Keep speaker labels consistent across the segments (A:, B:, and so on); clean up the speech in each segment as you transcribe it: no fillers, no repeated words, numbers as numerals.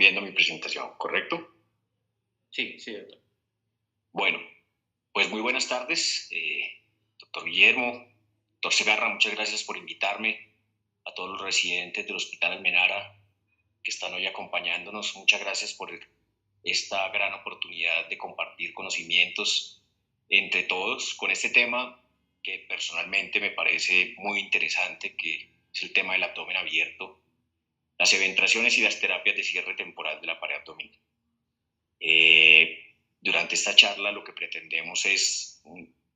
A: viendo mi presentación, ¿correcto?
B: Sí, sí, doctor.
A: Bueno, pues muy buenas tardes, doctor Guillermo, doctor Segarra, muchas gracias por invitarme, a todos los residentes del Hospital Almenara que están hoy acompañándonos. Muchas gracias por esta gran oportunidad de compartir conocimientos entre todos con este tema que personalmente me parece muy interesante, que es el tema del abdomen abierto, las eventraciones y las terapias de cierre temporal de la pared abdominal. Durante esta charla lo que pretendemos es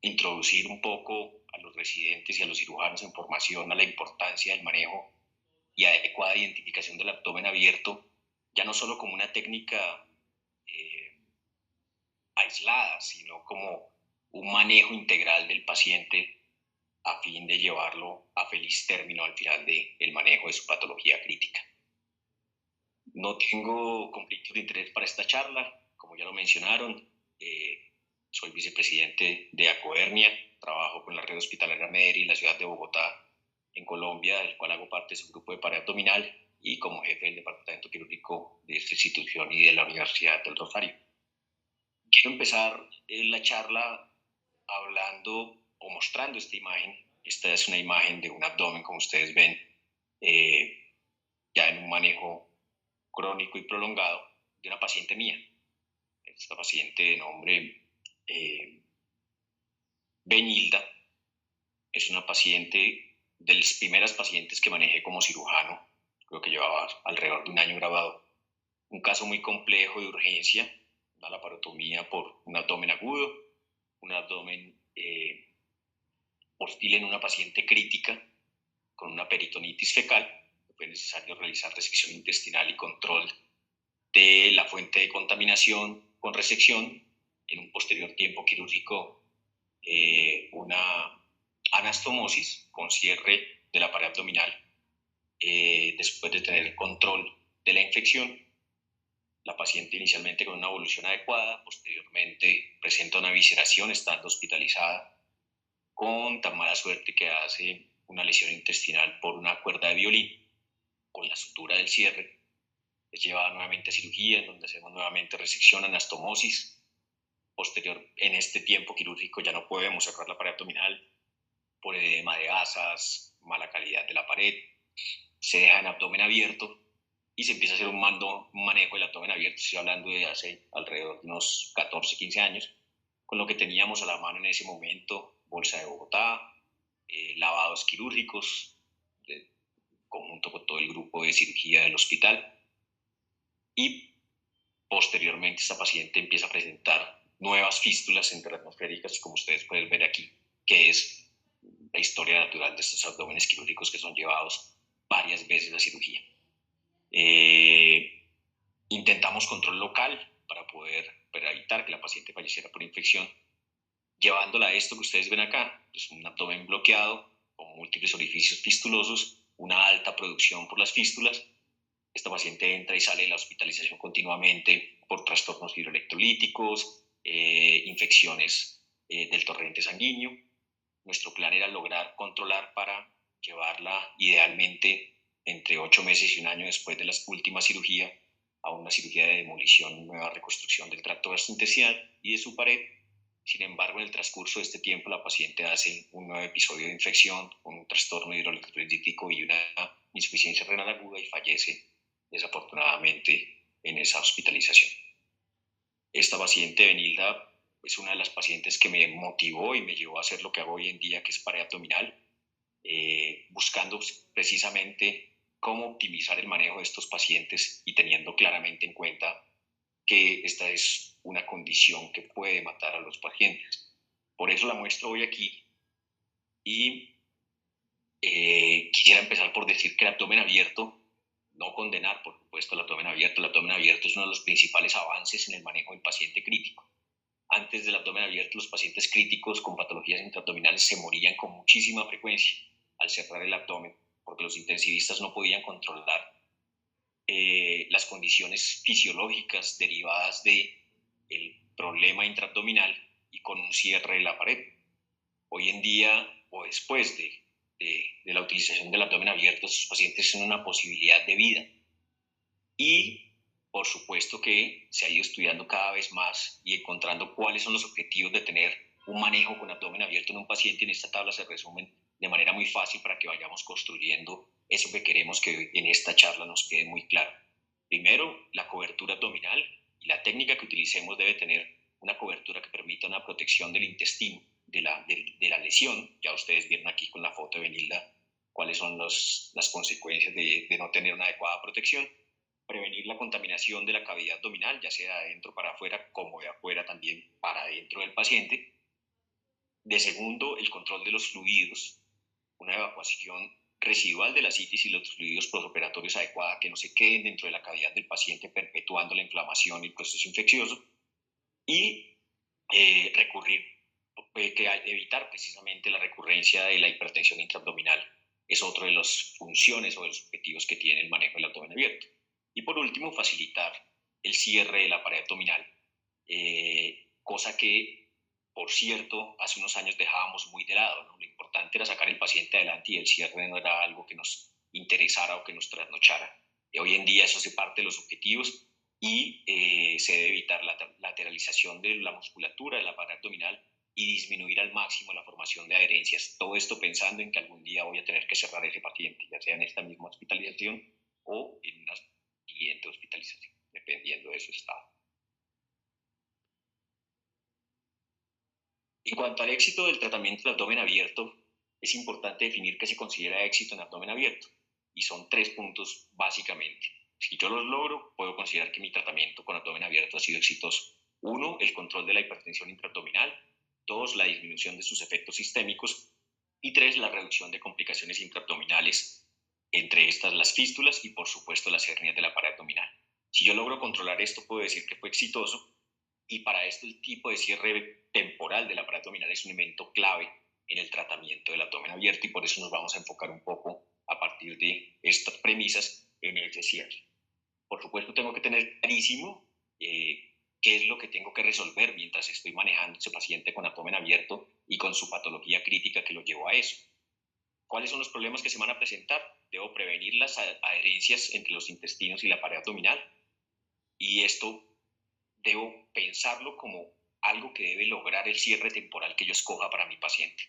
A: introducir un poco a los residentes y a los cirujanos en formación a la importancia del manejo y adecuada identificación del abdomen abierto, ya no solo como una técnica aislada, sino como un manejo integral del paciente a fin de llevarlo a feliz término al final del manejo de su patología crítica. No tengo conflictos de interés para esta charla, como ya lo mencionaron. Soy vicepresidente de Acohernia, trabajo con la red hospitalaria MEDERI en la ciudad de Bogotá, en Colombia, del cual hago parte de su grupo de pared abdominal y como jefe del departamento quirúrgico de esta institución y de la Universidad del Rosario. Quiero empezar la charla hablando o mostrando esta imagen. Esta es una imagen de un abdomen, como ustedes ven, ya en un manejo crónico y prolongado de una paciente mía. Esta paciente de nombre Benilda es una paciente de las primeras pacientes que manejé como cirujano. Creo que llevaba alrededor de un año grabado. Un caso muy complejo de urgencia, una laparotomía por un abdomen agudo, un abdomen hostil en una paciente crítica con una peritonitis fecal. Fue necesario realizar resección intestinal y control de la fuente de contaminación con resección. En un posterior tiempo quirúrgico, una anastomosis con cierre de la pared abdominal. Después de tener control de la infección, la paciente inicialmente con una evolución adecuada, posteriormente presenta una visceración estando hospitalizada con tan mala suerte que hace una lesión intestinal por una cuerda de violín con la sutura del cierre. Es llevada nuevamente a cirugía, en donde hacemos nuevamente resección, anastomosis. Posterior, en este tiempo quirúrgico ya no podemos cerrar la pared abdominal por edema de asas, mala calidad de la pared. Se deja en abdomen abierto y se empieza a hacer un manejo del abdomen abierto. Estoy hablando de hace alrededor de unos 14, 15 años, con lo que teníamos a la mano en ese momento: bolsa de Bogotá, lavados quirúrgicos, conjunto con todo el grupo de cirugía del hospital. Y posteriormente esta paciente empieza a presentar nuevas fístulas interatmosféricas, como ustedes pueden ver aquí, que es la historia natural de estos abdómenes quirúrgicos que son llevados varias veces a cirugía. Intentamos control local para evitar que la paciente falleciera por infección, llevándola a esto que ustedes ven acá, pues un abdomen bloqueado con múltiples orificios fistulosos, una alta producción por las fístulas. Esta paciente entra y sale de la hospitalización continuamente por trastornos hidroelectrolíticos, infecciones del torrente sanguíneo. Nuestro plan era lograr controlar para llevarla idealmente entre 8 meses y un año después de la última cirugía a una cirugía de demolición, nueva reconstrucción del tracto gastrointestinal y de su pared. Sin embargo, en el transcurso de este tiempo, la paciente hace un nuevo episodio de infección, un trastorno hidroelectrolítico y una insuficiencia renal aguda y fallece desafortunadamente en esa hospitalización. Esta paciente, Benilda, es una de las pacientes que me motivó y me llevó a hacer lo que hago hoy en día, que es pared abdominal, buscando precisamente cómo optimizar el manejo de estos pacientes y teniendo claramente en cuenta que esta es una condición que puede matar a los pacientes. Por eso la muestro hoy aquí y quisiera empezar por decir que el abdomen abierto, no condenar por supuesto el abdomen abierto es uno de los principales avances en el manejo del paciente crítico. Antes del abdomen abierto, los pacientes críticos con patologías intraabdominales se morían con muchísima frecuencia al cerrar el abdomen, porque los intensivistas no podían controlar las condiciones fisiológicas derivadas del problema intraabdominal y con un cierre de la pared. Hoy en día, o después de la utilización del abdomen abierto, estos pacientes tienen una posibilidad de vida. Y Por supuesto que se ha ido estudiando cada vez más y encontrando cuáles son los objetivos de tener un manejo con abdomen abierto en un paciente. En esta tabla se resumen de manera muy fácil para que vayamos construyendo eso que queremos que en esta charla nos quede muy claro. Primero, la cobertura abdominal, y la técnica que utilicemos debe tener una cobertura que permita una protección del intestino, de la lesión. Ya ustedes vieron aquí con la foto de Benilda cuáles son las consecuencias de no tener una adecuada protección. Prevenir la contaminación de la cavidad abdominal, ya sea de adentro para afuera como de afuera también para adentro del paciente. De segundo, el control de los fluidos, una evacuación residual de la citis y los fluidos postoperatorios adecuada, que no se queden dentro de la cavidad del paciente perpetuando la inflamación y el proceso infeccioso. Y recurrir, evitar precisamente la recurrencia de la hipertensión intraabdominal. Es otro de las funciones o de los objetivos que tiene el manejo del abdomen abierto. Y por último, facilitar el cierre de la pared abdominal, cosa que, por cierto, hace unos años dejábamos muy de lado, ¿no? Lo importante era sacar el paciente adelante y el cierre no era algo que nos interesara o que nos trasnochara. Hoy en día eso hace parte de los objetivos y se debe evitar la lateralización de la musculatura de la pared abdominal y disminuir al máximo la formación de adherencias. Todo esto pensando en que algún día voy a tener que cerrar ese paciente, ya sea en esta misma hospitalización o en una siguiente hospitalización, dependiendo de su estado. En cuanto al éxito del tratamiento del abdomen abierto, es importante definir qué se considera éxito en abdomen abierto. Y son 3 puntos básicamente. Si yo los logro, puedo considerar que mi tratamiento con abdomen abierto ha sido exitoso. 1, el control de la hipertensión intraabdominal. 2, la disminución de sus efectos sistémicos. Y 3, la reducción de complicaciones intraabdominales, entre estas las fístulas y por supuesto las hernias de la pared abdominal. Si yo logro controlar esto, puedo decir que fue exitoso. Y para esto el tipo de cierre temporal del aparato abdominal es un elemento clave en el tratamiento del abdomen abierto, y por eso nos vamos a enfocar un poco a partir de estas premisas en ese cierre. Por supuesto, tengo que tener clarísimo qué es lo que tengo que resolver mientras estoy manejando ese paciente con abdomen abierto y con su patología crítica que lo llevó a eso. ¿Cuáles son los problemas que se van a presentar? Debo prevenir las adherencias entre los intestinos y la pared abdominal, y esto debo pensarlo como algo que debe lograr el cierre temporal que yo escoja para mi paciente.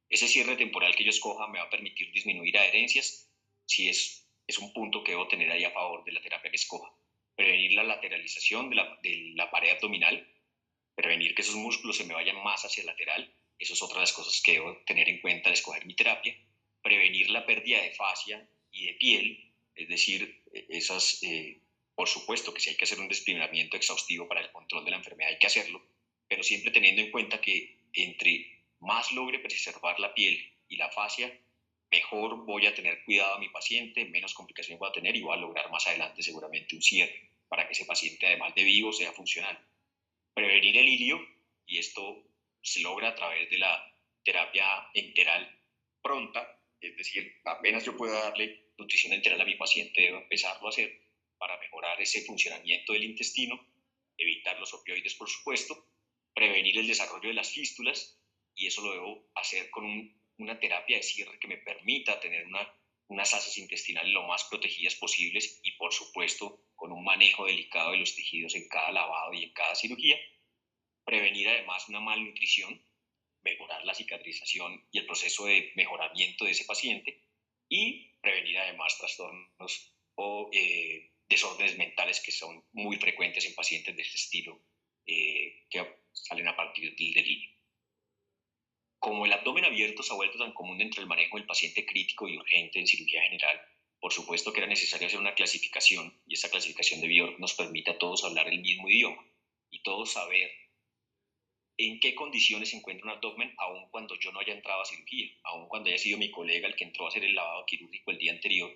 A: Ese cierre temporal que yo escoja me va a permitir disminuir adherencias, si es un punto que debo tener ahí a favor de la terapia que escoja. Prevenir la lateralización de la pared abdominal, prevenir que esos músculos se me vayan más hacia el lateral. Eso es otra de las cosas que debo tener en cuenta al escoger mi terapia. Prevenir la pérdida de fascia y de piel, es decir, por supuesto que si hay que hacer un desprimeramiento exhaustivo para el control de la enfermedad hay que hacerlo, pero siempre teniendo en cuenta que entre más logre preservar la piel y la fascia, mejor voy a tener cuidado a mi paciente, menos complicaciones voy a tener y voy a lograr más adelante seguramente un cierre para que ese paciente, además de vivo, sea funcional. Prevenir el ilio, y esto se logra a través de la terapia enteral pronta, es decir, apenas yo pueda darle nutrición enteral a mi paciente, debo empezarlo a hacer para mejorar ese funcionamiento del intestino, evitar los opioides, por supuesto, prevenir el desarrollo de las fístulas, y eso lo debo hacer con una terapia de cierre que me permita tener unas asas intestinales lo más protegidas posibles, y por supuesto con un manejo delicado de los tejidos en cada lavado y en cada cirugía. Prevenir además una malnutrición, mejorar la cicatrización y el proceso de mejoramiento de ese paciente, y prevenir además trastornos o desórdenes mentales que son muy frecuentes en pacientes de este estilo, que salen a partir del delirio. Como el abdomen abierto se ha vuelto tan común dentro del manejo del paciente crítico y urgente en cirugía general, por supuesto que era necesario hacer una clasificación, y esta clasificación de Bjork nos permite a todos hablar el mismo idioma y todos saber en qué condiciones se encuentra un abdomen, aun cuando yo no haya entrado a cirugía, aun cuando haya sido mi colega el que entró a hacer el lavado quirúrgico el día anterior.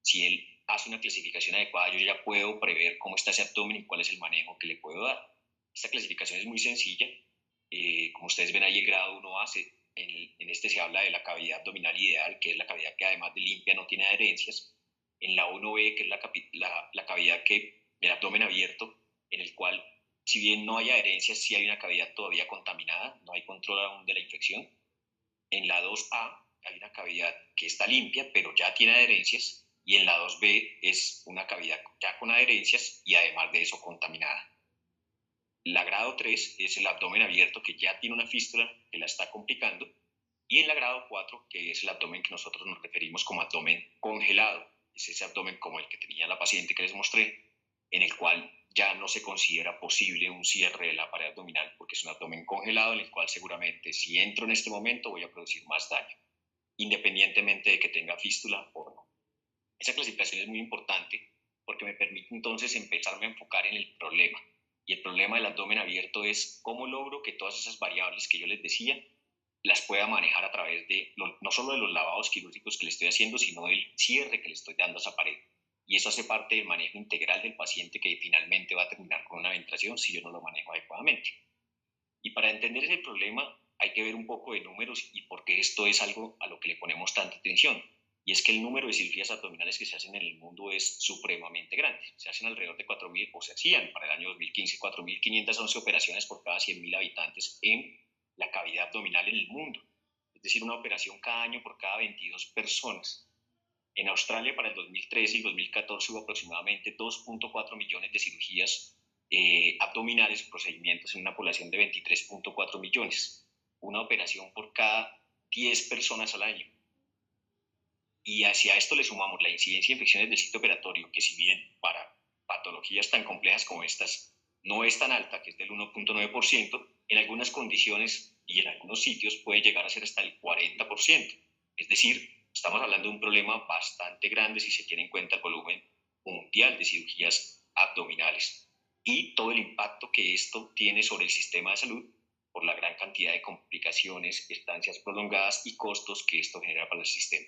A: Si él hace una clasificación adecuada, yo ya puedo prever cómo está ese abdomen y cuál es el manejo que le puedo dar. Esta clasificación es muy sencilla. Como ustedes ven ahí, el grado 1A, en este se habla de la cavidad abdominal ideal, que es la cavidad que además de limpia no tiene adherencias. En la 1B, que es la cavidad del abdomen abierto, en el cual, si bien no hay adherencias, sí hay una cavidad todavía contaminada, no hay control aún de la infección. En la 2A hay una cavidad que está limpia, pero ya tiene adherencias, y en la 2B es una cavidad ya con adherencias y además de eso contaminada. La grado 3 es el abdomen abierto que ya tiene una fístula que la está complicando, y en la grado 4, que es el abdomen que nosotros nos referimos como abdomen congelado, es ese abdomen como el que tenía la paciente que les mostré, en el cual ya no se considera posible un cierre de la pared abdominal porque es un abdomen congelado en el cual seguramente si entro en este momento voy a producir más daño, independientemente de que tenga fístula o no. Esa clasificación es muy importante porque me permite entonces empezarme a enfocar en el problema. Y el problema del abdomen abierto es cómo logro que todas esas variables que yo les decía las pueda manejar a través de, no solo de los lavados quirúrgicos que le estoy haciendo, sino del cierre que le estoy dando a esa pared. Y eso hace parte del manejo integral del paciente que finalmente va a terminar con una venturación si yo no lo manejo adecuadamente. Y para entender ese problema hay que ver un poco de números y por qué esto es algo a lo que le ponemos tanta atención. Y es que el número de cirugías abdominales que se hacen en el mundo es supremamente grande. Se hacen alrededor de 4.000, o se hacían para el año 2015, 4.511 operaciones por cada 100.000 habitantes en la cavidad abdominal en el mundo. Es decir, una operación cada año por cada 22 personas. En Australia para el 2013 y 2014 hubo aproximadamente 2.4 millones de cirugías abdominales, procedimientos en una población de 23.4 millones. Una operación por cada 10 personas al año. Y hacia esto le sumamos la incidencia de infecciones del sitio operatorio, que si bien para patologías tan complejas como estas no es tan alta, que es del 1.9%, en algunas condiciones y en algunos sitios puede llegar a ser hasta el 40%. Es decir, estamos hablando de un problema bastante grande si se tiene en cuenta el volumen mundial de cirugías abdominales y todo el impacto que esto tiene sobre el sistema de salud por la gran cantidad de complicaciones, estancias prolongadas y costos que esto genera para el sistema.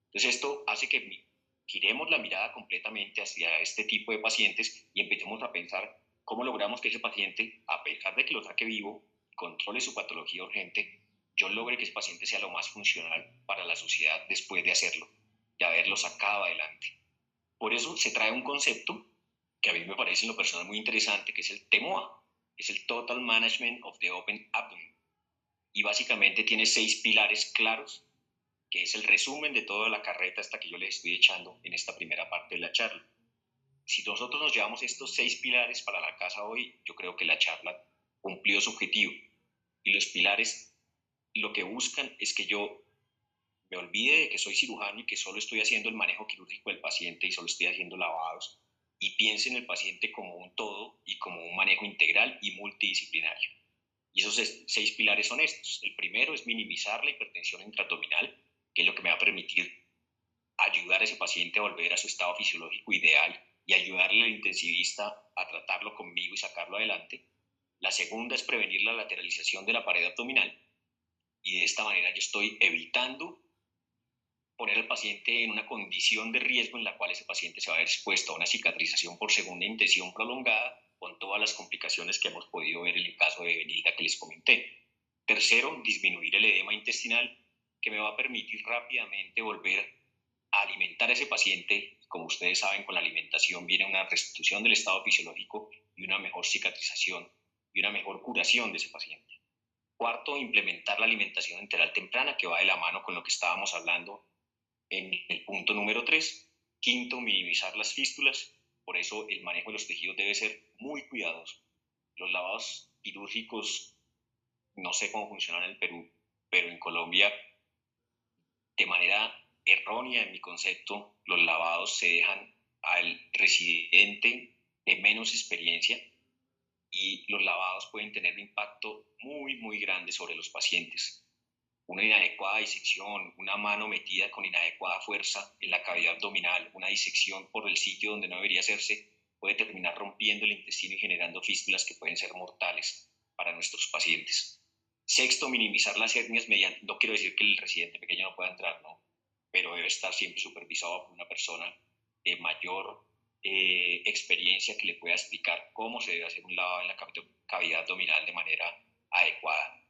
A: Entonces esto hace que giremos la mirada completamente hacia este tipo de pacientes y empecemos a pensar cómo logramos que ese paciente, a pesar de que lo saque vivo, controle su patología urgente, yo logre que ese paciente sea lo más funcional para la sociedad después de hacerlo, de haberlo sacado adelante. Por eso se trae un concepto que a mí me parece en lo personal muy interesante, que es el TMOA, que es el Total Management of the Open Abdomen. Y básicamente tiene 6 pilares claros, que es el resumen de toda la carreta hasta que yo les estoy echando en esta primera parte de la charla. Si nosotros nos llevamos estos 6 pilares para la casa hoy, yo creo que la charla cumplió su objetivo. Y los pilares lo que buscan es que yo me olvide de que soy cirujano y que solo estoy haciendo el manejo quirúrgico del paciente y solo estoy haciendo lavados, y piense en el paciente como un todo y como un manejo integral y multidisciplinario. Y esos 6 pilares son estos. El primero es minimizar la hipertensión intraabdominal, que es lo que me va a permitir ayudar a ese paciente a volver a su estado fisiológico ideal y ayudarle al intensivista a tratarlo conmigo y sacarlo adelante. La segunda es prevenir la lateralización de la pared abdominal, y de esta manera yo estoy evitando poner al paciente en una condición de riesgo en la cual ese paciente se va a ver expuesto a una cicatrización por segunda intención prolongada con todas las complicaciones que hemos podido ver en el caso de Benilda que les comenté. Tercero, disminuir el edema intestinal, que me va a permitir rápidamente volver a alimentar a ese paciente. Como ustedes saben, con la alimentación viene una restitución del estado fisiológico y una mejor cicatrización y una mejor curación de ese paciente. Cuarto, implementar la alimentación enteral temprana, que va de la mano con lo que estábamos hablando en el punto número 3. Quinto, minimizar las fístulas. Por eso el manejo de los tejidos debe ser muy cuidadoso. Los lavados quirúrgicos, no sé cómo funcionan en el Perú, pero en Colombia, de manera errónea en mi concepto, los lavados se dejan al residente de menos experiencia, y los lavados pueden tener un impacto muy, muy grande sobre los pacientes. Una inadecuada disección, una mano metida con inadecuada fuerza en la cavidad abdominal, una disección por el sitio donde no debería hacerse, puede terminar rompiendo el intestino y generando fístulas que pueden ser mortales para nuestros pacientes. Sexto, minimizar las hernias mediante, no quiero decir que el residente pequeño no pueda entrar, no, pero debe estar siempre supervisado por una persona de mayor experiencia que le pueda explicar cómo se debe hacer un lavado en la cavidad abdominal de manera adecuada.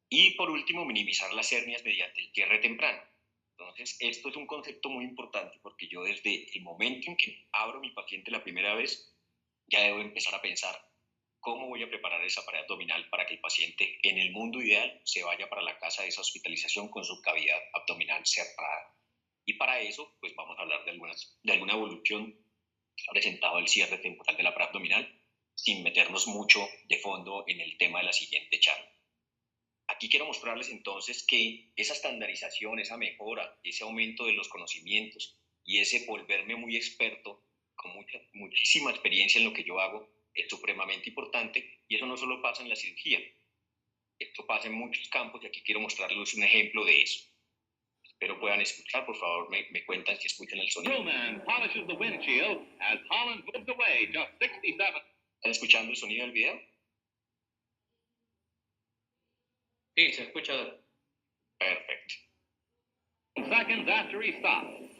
A: Y por último, minimizar las hernias mediante el cierre temprano. Entonces, esto es un concepto muy importante porque yo desde el momento en que abro mi paciente la primera vez, ya debo empezar a pensar cómo voy a preparar esa pared abdominal para que el paciente, en el mundo ideal, se vaya para la casa de esa hospitalización con su cavidad abdominal cerrada. Y para eso, pues vamos a hablar de alguna evolución ha presentado el cierre temporal de la pared abdominal, sin meternos mucho de fondo en el tema de la siguiente charla. Aquí quiero mostrarles entonces que esa estandarización, esa mejora, ese aumento de los conocimientos y ese volverme muy experto con muchísima experiencia en lo que yo hago es supremamente importante, y eso no solo pasa en la cirugía, esto pasa en muchos campos, y aquí quiero mostrarles un ejemplo de eso. Espero puedan escuchar, por favor me cuentan si escuchan el sonido.
C: Crewman polishes the windshield as Holland moves away just 67.
A: ¿Están escuchando el sonido del video?
B: Sí, se escucha.
A: Perfecto.
C: Seconds after he stops.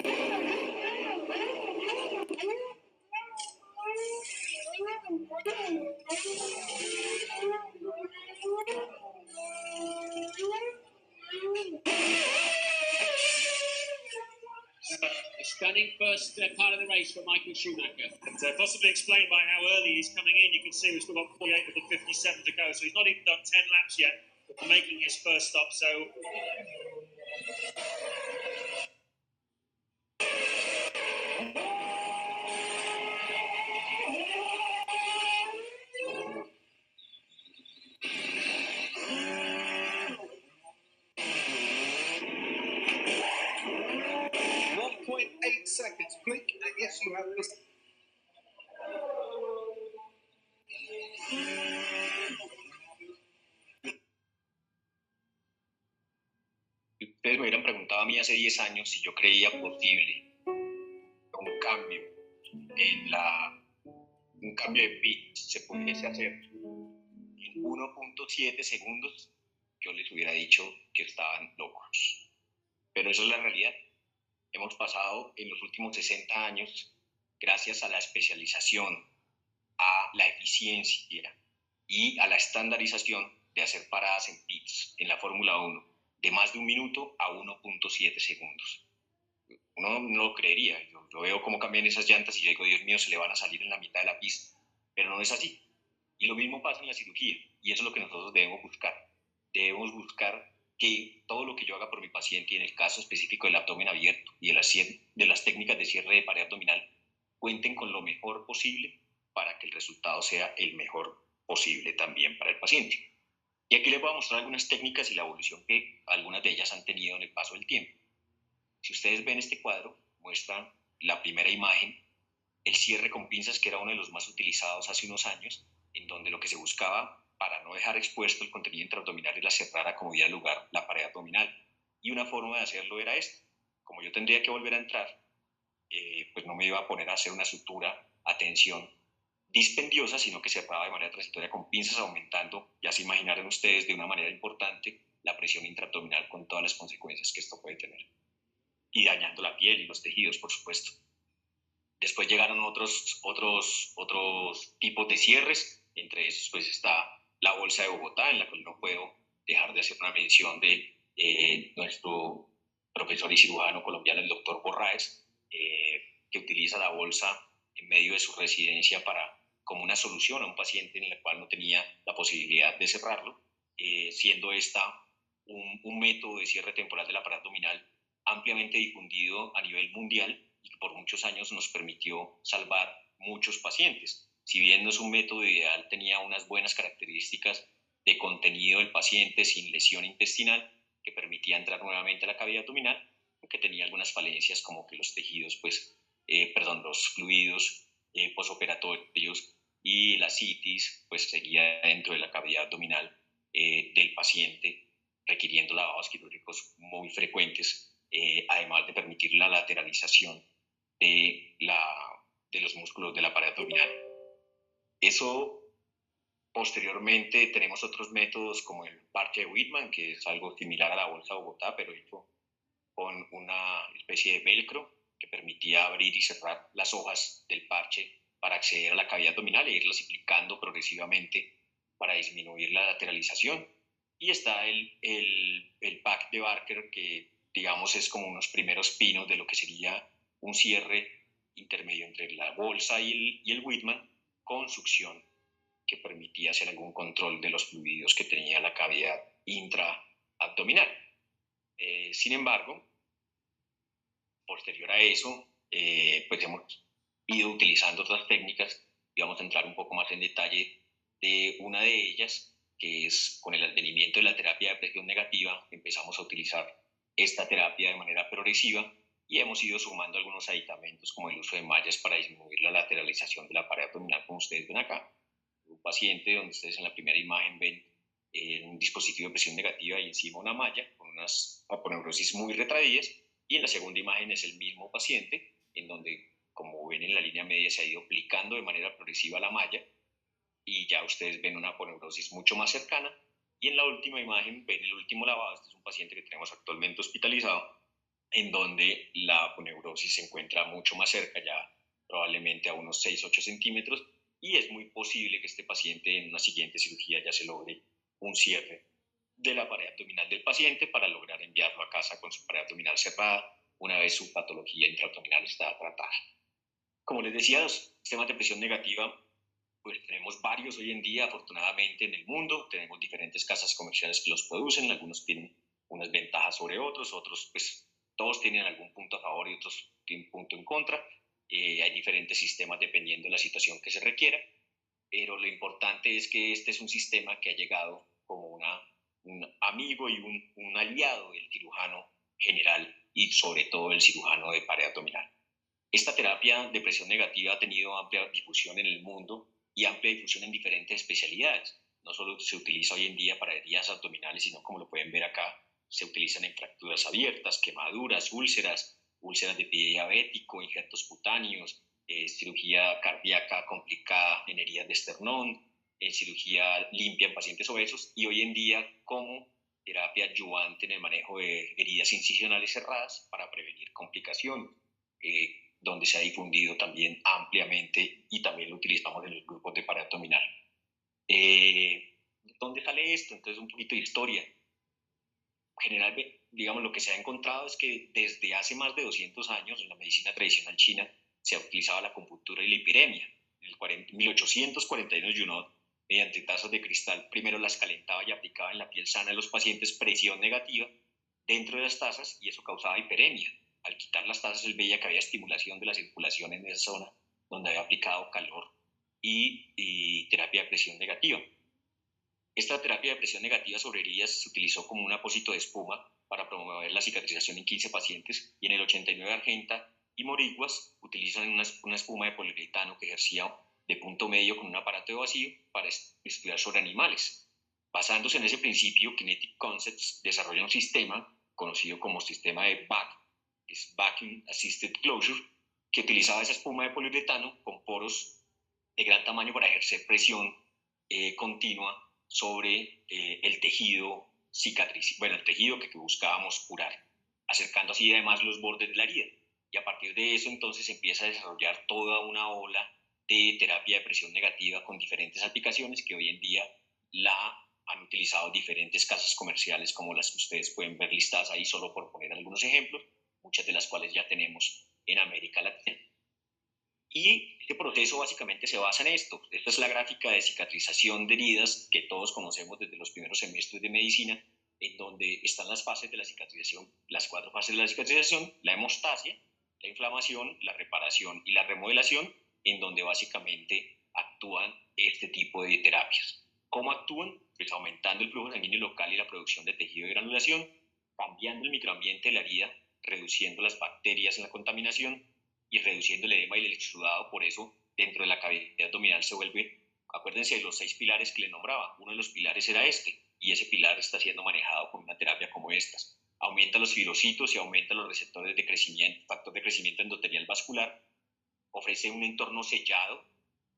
D: A stunning first part of the race for Michael Schumacher. And possibly explained by how early he's coming in. You can see we've still got 48 with the 57 to go. So he's not even done 10 laps yet, making his first stop. So
E: 1.8 seconds. Blink, and yes, you have this.
A: Ustedes me hubieran preguntado a mí hace 10 años si yo creía posible un cambio un cambio de pitch se pudiese hacer en 1.7 segundos, yo les hubiera dicho que estaban locos. Pero esa es la realidad. Hemos pasado en los últimos 60 años, gracias a la especialización, a la eficiencia y a la estandarización, de hacer paradas en pits en la Fórmula 1 de más de un minuto a 1.7 segundos. Uno no lo creería. Yo veo cómo cambian esas llantas y yo digo, Dios mío, se le van a salir en la mitad de la pista. Pero no es así. Y lo mismo pasa en la cirugía, y eso es lo que nosotros debemos buscar. Debemos buscar que todo lo que yo haga por mi paciente, y en el caso específico del abdomen abierto y de las técnicas de cierre de pared abdominal, cuenten con lo mejor posible para que el resultado sea el mejor posible también para el paciente. Y aquí les voy a mostrar algunas técnicas y la evolución que algunas de ellas han tenido en el paso del tiempo. Si ustedes ven este cuadro, muestra la primera imagen, el cierre con pinzas, que era uno de los más utilizados hace unos años, en donde lo que se buscaba para no dejar expuesto el contenido intraabdominal era cerrar a como diera lugar la pared abdominal. Y una forma de hacerlo era esta. Como yo tendría que volver a entrar, pues no me iba a poner a hacer una sutura a tensión dispendiosa, sino que cerraba de manera transitoria con pinzas, aumentando, ya se imaginarán ustedes, de una manera importante la presión intraabdominal, con todas las consecuencias que esto puede tener, y dañando la piel y los tejidos, por supuesto. Después llegaron otros tipos de cierres, entre esos pues está la bolsa de Bogotá, en la cual no puedo dejar de hacer una mención de nuestro profesor y cirujano colombiano, el doctor Borraes, que utiliza la bolsa en medio de su residencia como una solución a un paciente en el cual no tenía la posibilidad de cerrarlo, siendo esta un método de cierre temporal de la pared abdominal ampliamente difundido a nivel mundial, y que por muchos años nos permitió salvar muchos pacientes. Si bien no es un método ideal, tenía unas buenas características de contenido del paciente sin lesión intestinal, que permitía entrar nuevamente a la cavidad abdominal, aunque tenía algunas falencias, como que los tejidos, los fluidos posoperatorios y la citis pues seguía dentro de la cavidad abdominal del paciente, requiriendo lavados quirúrgicos muy frecuentes, además de permitir la lateralización de los músculos de la pared abdominal. Eso, posteriormente tenemos otros métodos como el parche de Whitman, que es algo similar a la bolsa de Bogotá, pero hecho con una especie de velcro que permitía abrir y cerrar las hojas del parche para acceder a la cavidad abdominal e irlas aplicando progresivamente para disminuir la lateralización. Y está el pack de Barker, que digamos es como unos primeros pinos de lo que sería un cierre intermedio entre la bolsa y el Whitman, con succión, que permitía hacer algún control de los fluidos que tenía la cavidad intraabdominal. Sin embargo, posterior a eso, pues hemos ido utilizando otras técnicas y vamos a entrar un poco más en detalle de una de ellas, que es con el advenimiento de la terapia de presión negativa, empezamos a utilizar esta terapia de manera progresiva y hemos ido sumando algunos aditamentos como el uso de mallas para disminuir la lateralización de la pared abdominal, como ustedes ven acá. Un paciente donde ustedes en la primera imagen ven un dispositivo de presión negativa y encima una malla con unas aponeurosis muy retraídas, y en la segunda imagen es el mismo paciente en donde, como ven en la línea media, se ha ido aplicando de manera progresiva la malla y ya ustedes ven una aponeurosis mucho más cercana. Y en la última imagen ven el último lavado. Este es un paciente que tenemos actualmente hospitalizado, en donde la aponeurosis se encuentra mucho más cerca, ya probablemente a unos 6-8 centímetros, y es muy posible que este paciente en una siguiente cirugía ya se logre un cierre de la pared abdominal del paciente para lograr enviarlo a casa con su pared abdominal cerrada una vez su patología intraabdominal está tratada. Como les decía, los sistemas de presión negativa, pues tenemos varios hoy en día, afortunadamente, en el mundo. Tenemos diferentes casas comerciales que los producen. Algunos tienen unas ventajas sobre otros, otros, pues, todos tienen algún punto a favor y otros tienen un punto en contra. Hay diferentes sistemas dependiendo de la situación que se requiera, pero lo importante es que este es un sistema que ha llegado como un amigo y un aliado del cirujano general y sobre todo el cirujano de pared abdominal. Esta terapia de presión negativa ha tenido amplia difusión en el mundo y amplia difusión en diferentes especialidades. No solo se utiliza hoy en día para heridas abdominales, sino, como lo pueden ver acá, se utilizan en fracturas abiertas, quemaduras, úlceras, úlceras de pie diabético, injertos cutáneos, cirugía cardíaca complicada en heridas de esternón, cirugía limpia en pacientes obesos, y hoy en día como terapia adyuvante en el manejo de heridas incisionales cerradas para prevenir complicaciones. Donde se ha difundido también ampliamente y también lo utilizamos en los grupos de pared abdominal. ¿Dónde sale esto? Entonces, un poquito de historia. Generalmente, digamos, lo que se ha encontrado es que desde hace más de 200 años en la medicina tradicional china se ha utilizado la acupuntura y la hipiremia. En 1841, Junod, mediante tazas de cristal, primero las calentaba y aplicaba en la piel sana de los pacientes presión negativa dentro de las tazas, y eso causaba hiperemia. Al quitar las tazas, él veía que había estimulación de la circulación en esa zona donde había aplicado calor y terapia de presión negativa. Esta terapia de presión negativa sobre heridas se utilizó como un apósito de espuma para promover la cicatrización en 15 pacientes, y en el 89 Argenta y Moriguas utilizan una espuma de poliuretano que ejercía de punto medio con un aparato de vacío para estudiar sobre animales. Basándose en ese principio, Kinetic Concepts desarrolla un sistema conocido como sistema de VAC, que es Vacuum Assisted Closure, que utilizaba esa espuma de poliuretano con poros de gran tamaño para ejercer presión continua sobre el tejido cicatriz, bueno, el tejido que buscábamos curar, acercando así además los bordes de la herida. Y a partir de eso entonces empieza a desarrollar toda una ola de terapia de presión negativa con diferentes aplicaciones que hoy en día la han utilizado diferentes casas comerciales como las que ustedes pueden ver listadas ahí, solo por poner algunos ejemplos, muchas de las cuales ya tenemos en América Latina. Y este proceso básicamente se basa en esto. Esta es la gráfica de cicatrización de heridas que todos conocemos desde los primeros semestres de medicina, en donde están las fases de la cicatrización, las 4 fases de la cicatrización: la hemostasia, la inflamación, la reparación y la remodelación, en donde básicamente actúan este tipo de terapias. ¿Cómo actúan? Pues aumentando el flujo sanguíneo local y la producción de tejido de granulación, cambiando el microambiente de la herida, reduciendo las bacterias en la contaminación y reduciendo el edema y el exudado. Por eso, dentro de la cavidad abdominal se vuelve, acuérdense de los 6 pilares que les nombraba, uno de los pilares era este, y ese pilar está siendo manejado con una terapia como estas. Aumenta los fibrocitos y aumenta los receptores de crecimiento, factor de crecimiento endotelial vascular, ofrece un entorno sellado,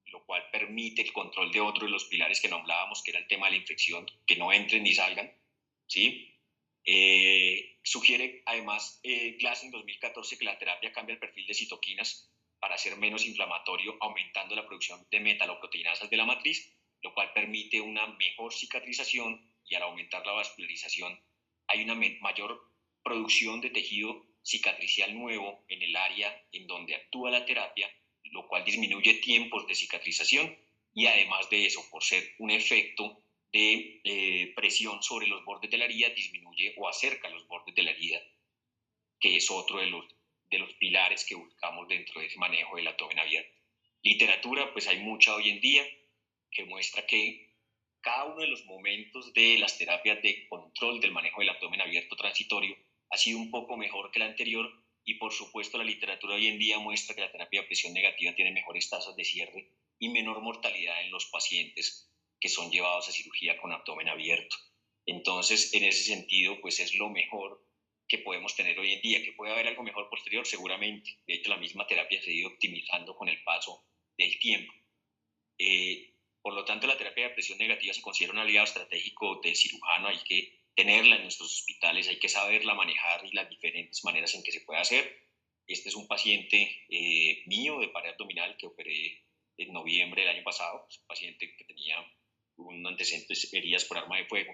A: lo cual permite el control de otro de los pilares que nombrábamos, que era el tema de la infección, que no entren ni salgan, ¿sí? Sugiere además Glass en 2014 que la terapia cambia el perfil de citoquinas para ser menos inflamatorio, aumentando la producción de metaloproteinasas de la matriz, lo cual permite una mejor cicatrización, y al aumentar la vascularización hay una mayor producción de tejido cicatricial nuevo en el área en donde actúa la terapia, lo cual disminuye tiempos de cicatrización, y además de eso, por ser un efecto de presión sobre los bordes de la herida, disminuye o acerca los bordes de la herida, que es otro de los de los pilares que buscamos dentro de ese manejo del abdomen abierto. Literatura, pues hay mucha hoy en día que muestra que cada uno de los momentos de las terapias de control del manejo del abdomen abierto transitorio ha sido un poco mejor que el anterior, y por supuesto la literatura hoy en día muestra que la terapia de presión negativa tiene mejores tasas de cierre y menor mortalidad en los pacientes que son llevados a cirugía con abdomen abierto. Entonces, en ese sentido, pues es lo mejor que podemos tener hoy en día. ¿Que puede haber algo mejor posterior? Seguramente. De hecho, la misma terapia se ha ido optimizando con el paso del tiempo. Por lo tanto, la terapia de presión negativa se considera un aliado estratégico del cirujano. Hay que tenerla en nuestros hospitales, hay que saberla manejar y las diferentes maneras en que se puede hacer. Este es un paciente mío de pared abdominal que operé en noviembre del año pasado. Es un paciente que tenía un antecedente de heridas por arma de fuego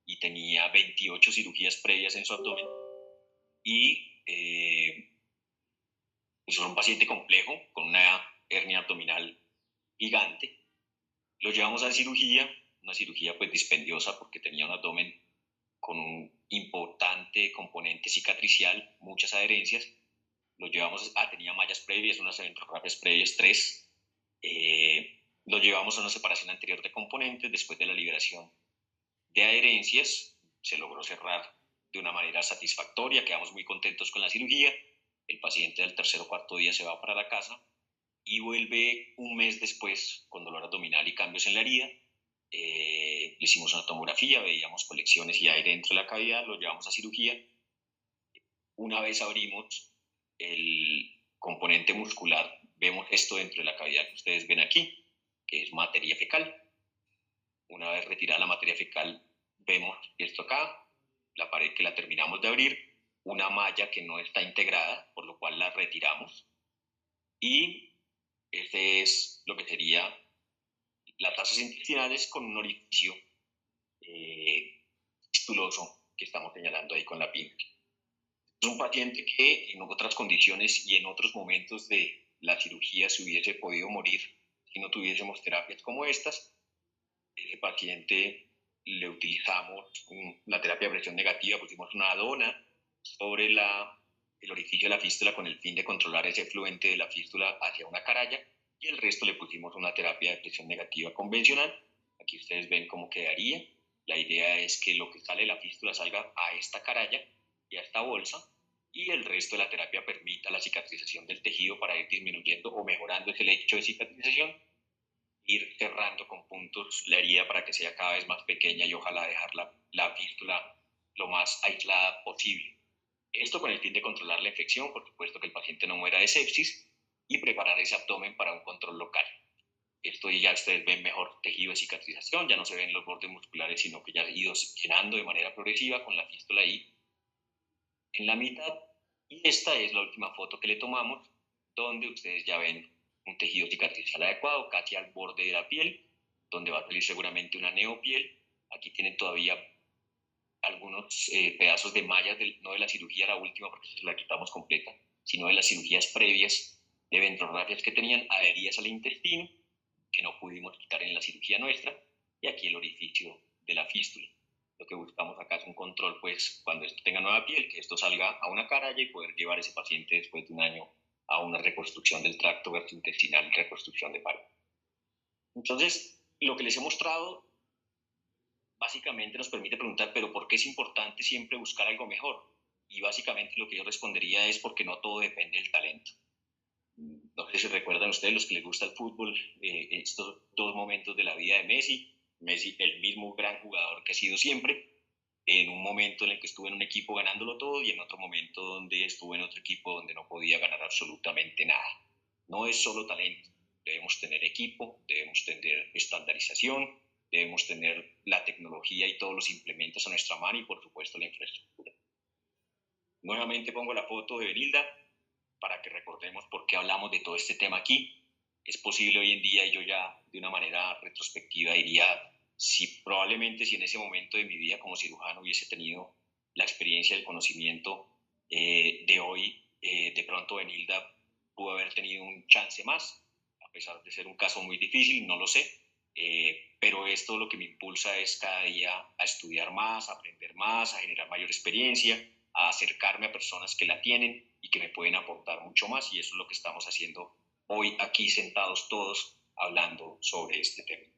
A: y tenía 28 cirugías previas en su abdomen. Y pues era un paciente complejo con una hernia abdominal gigante. Lo llevamos a cirugía, una cirugía pues dispendiosa porque tenía un abdomen con un importante componente cicatricial, muchas adherencias. Lo llevamos tenía mallas previas, unas ventrorrapias previas, 3. Lo llevamos a una separación anterior de componentes. Después de la liberación de adherencias, se logró cerrar de una manera satisfactoria, quedamos muy contentos con la cirugía. El paciente al tercer o cuarto día se va para la casa y vuelve un mes después con dolor abdominal y cambios en la herida. Le hicimos una tomografía, veíamos colecciones y aire dentro de la cavidad, lo llevamos a cirugía. Una vez abrimos el componente muscular, vemos esto dentro de la cavidad que ustedes ven aquí, que es materia fecal. Una vez retirada la materia fecal, vemos esto acá, la pared que la terminamos de abrir, una malla que no está integrada, por lo cual la retiramos. Y este es lo que sería las tasas intestinales con un orificio fistuloso que estamos señalando ahí con la pinza. Es un paciente que en otras condiciones y en otros momentos de la cirugía se hubiese podido morir si no tuviésemos terapias como estas. Ese paciente le utilizamos la terapia de presión negativa, pusimos una dona sobre el orificio de la fístula con el fin de controlar ese fluente de la fístula hacia una caralla, y el resto le pusimos una terapia de presión negativa convencional. Aquí ustedes ven cómo quedaría. La idea es que lo que sale de la fístula salga a esta caralla y a esta bolsa, y el resto de la terapia permita la cicatrización del tejido para ir disminuyendo o mejorando ese hecho de cicatrización, ir cerrando con puntos la herida para que sea cada vez más pequeña y ojalá dejar la fístula lo más aislada posible. Esto con el fin de controlar la infección, por supuesto que el paciente no muera de sepsis, y preparar ese abdomen para un control local. Esto ya ustedes ven mejor tejido de cicatrización, ya no se ven los bordes musculares, sino que ya ha ido llenando de manera progresiva con la fístula ahí en la mitad. Y esta es la última foto que le tomamos, donde ustedes ya ven un tejido cicatricial adecuado, casi al borde de la piel, donde va a salir seguramente una neopiel. Aquí tienen todavía algunos pedazos de mallas, no de la cirugía, la última, porque se la quitamos completa, sino de las cirugías previas de ventrorrapias que tenían adheridas al intestino, que no pudimos quitar en la cirugía nuestra, y aquí el orificio de la fístula. Lo que buscamos acá es un control, pues, cuando esto tenga nueva piel, que esto salga a una caralla y poder llevar a ese paciente después de un año a una reconstrucción del tracto gastrointestinal, reconstrucción de paro. Entonces, lo que les he mostrado básicamente nos permite preguntar, pero ¿por qué es importante siempre buscar algo mejor? Y básicamente lo que yo respondería es porque no todo depende del talento. No sé si recuerdan ustedes, los que les gusta el fútbol, estos dos momentos de la vida de Messi. Messi, el mismo gran jugador que ha sido siempre, en un momento en el que estuvo en un equipo ganándolo todo y en otro momento donde estuvo en otro equipo donde no podía ganar absolutamente nada. No es solo talento, debemos tener equipo, debemos tener estandarización, debemos tener la tecnología y todos los implementos a nuestra mano y por supuesto la infraestructura. Nuevamente pongo la foto de Benilda para que recordemos por qué hablamos de todo este tema aquí. Es posible hoy en día, y yo ya de una manera retrospectiva diría, probablemente si en ese momento de mi vida como cirujano hubiese tenido la experiencia, el conocimiento de hoy, de pronto Benilda pudo haber tenido un chance más, a pesar de ser un caso muy difícil, no lo sé, pero esto lo que me impulsa es cada día a estudiar más, a aprender más, a generar mayor experiencia, a acercarme a personas que la tienen, y que me pueden aportar mucho más, y eso es lo que estamos haciendo hoy aquí sentados todos hablando sobre este tema.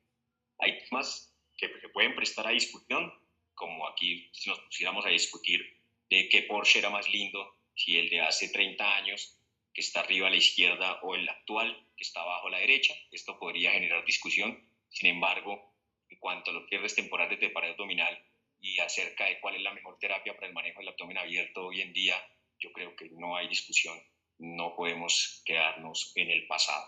A: Hay temas que se pueden prestar a discusión, como aquí si nos pusiéramos a discutir de qué Porsche era más lindo, si el de hace 30 años, que está arriba a la izquierda, o el actual, que está abajo a la derecha. Esto podría generar discusión. Sin embargo, en cuanto a los cierres temporales de pared abdominal y acerca de cuál es la mejor terapia para el manejo del abdomen abierto hoy en día, yo creo que no hay discusión. No podemos quedarnos en el pasado.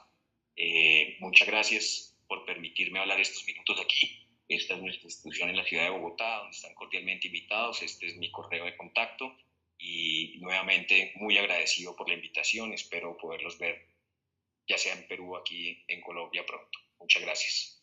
A: Muchas gracias por permitirme hablar estos minutos aquí. Esta es nuestra institución en la ciudad de Bogotá, donde están cordialmente invitados. Este es mi correo de contacto y nuevamente muy agradecido por la invitación. Espero poderlos ver ya sea en Perú o aquí en Colombia pronto. Muchas gracias.